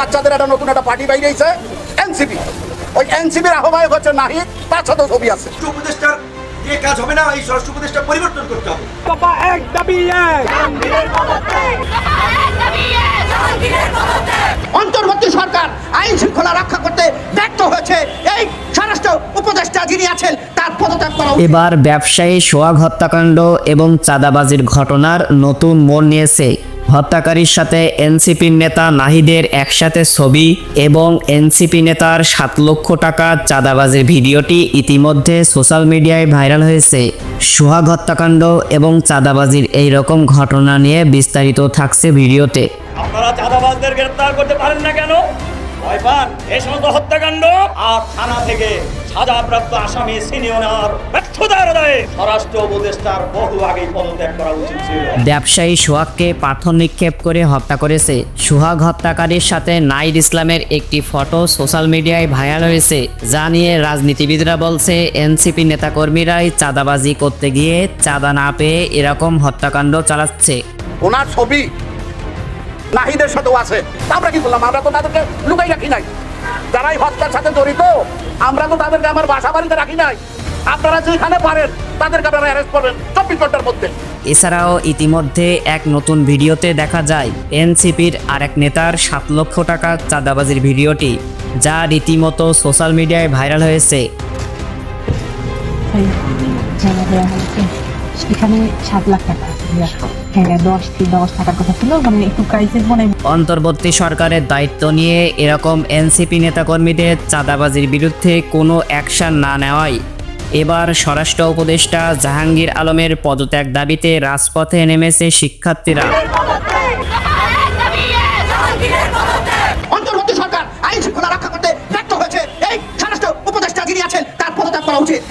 বাচ্চাদের একটা নতুন একটা পার্টি বাইরেছে এনসিপি। ওই এনসিপির আহ্বায়ক হচ্ছে নাহিদ, তার সাথে ছবি আছে। উপদেষ্টার দিয়ে কাজ হবে না, এই স্বরাষ্ট্র উপদেষ্টা পরিবর্তন করতে হবে। বাবা এক দাবি এক। অন্তর্বর্তী সরকার আইন শৃঙ্খলা রক্ষা করতে ব্যর্থ হয়েছে। এই স্বরাষ্ট্র উপদেষ্টা যিনি আছেন তার পদত্যাগ করা উচিত। এবার ব্যবসায়ী সোহাগ হত্যাকাণ্ড এবং চাঁদাবাজির ঘটনার নতুন মোড় নিয়েছে। হত্যাকারীর সাথে এনসিপির নেতা নাহিদের একসাথে ছবি এবং এনসিপি নেতার 7 লক্ষ টাকা চাঁদাবাজির ভিডিওটি ইতিমধ্যে সোশ্যাল মিডিয়ায় ভাইরাল হয়েছে। সোহাগ হত্যাকাণ্ড এবং চাঁদাবাজির এই রকম ঘটনা নিয়ে বিস্তারিত থাকছে ভিডিওতে। আপনারা চাঁদাবাজদের গ্রেফতার করতে পারেন না কেন? ভয় পান এই সমস্ত হত্যাকাণ্ড আর থানা থেকে সাজাপ্রাপ্ত আসামি সিনিয়র ব্যর্থতার দায়ে স্বরাষ্ট্র উপদেষ্টার বহু আগেই পদত্যাগ করা উচিত ছিল। ব্যবসায়ী সোহাগকে পাথর নিক্ষেপ করে হত্যা করেছে। সোহাগ হত্যাকারীর সাথে নাহিদ ইসলামের একটি ফটো সোশ্যাল মিডিয়ায় ভাইরাল হয়েছে, যা নিয়ে রাজনীতিবিদরা বলছে এনসিপি নেতাকর্মীরাই চাঁদাবাজি করতে গিয়ে চাঁদা না পেয়ে এরকম হত্যাকাণ্ড চালাচ্ছে। ওনার ছবি নাহিদের সাথেও আছে। আমরা কি করলাম? আমরা তো তাদেরকে লুকাই রাখি নাই। যারা এই হত্যার সাথে জড়িত, আমরা তো তাদেরকে আমার বাসা বাড়িতে রাখি নাই। আপনারা যেখানে পারেন তাদেরকে আপনারা অ্যারেস্ট করবেন 24 ঘন্টার মধ্যে। এছাড়াও ইতিমধ্যে এক নতুন ভিডিওতে দেখা যায় এনসিপির আরেক নেতার 7 লক্ষ টাকা চাঁদাবাজির ভিডিওটি, যা রীতিমতো সোশ্যাল মিডিয়ায় ভাইরাল হয়েছে। এখানে 7 লাখ টাকা, হ্যাঁ 10 টাকার কথা ছিল, মানে একটু ক্রাইসিস মনে। অন্তর্বর্তী সরকারের দায়িত্ব নিয়ে এরকম এনসিপি নেতাকর্মীদের চাঁদাবাজির বিরুদ্ধে কোনো অ্যাকশন না নেওয়ায় এবার স্বরাষ্ট্র উপদেষ্টা জাহাঙ্গীর আলমের পদত্যাগ দাবিতে রাজপথে নেমেছে শিক্ষার্থীরা। অন্তর্বর্তী সরকার আইন শৃঙ্খলা রক্ষা করতে ব্যর্থ হয়েছে। এই স্বরাষ্ট্র উপদেষ্টা যিনি আছেন তার পদত্যাগ করা উচিত।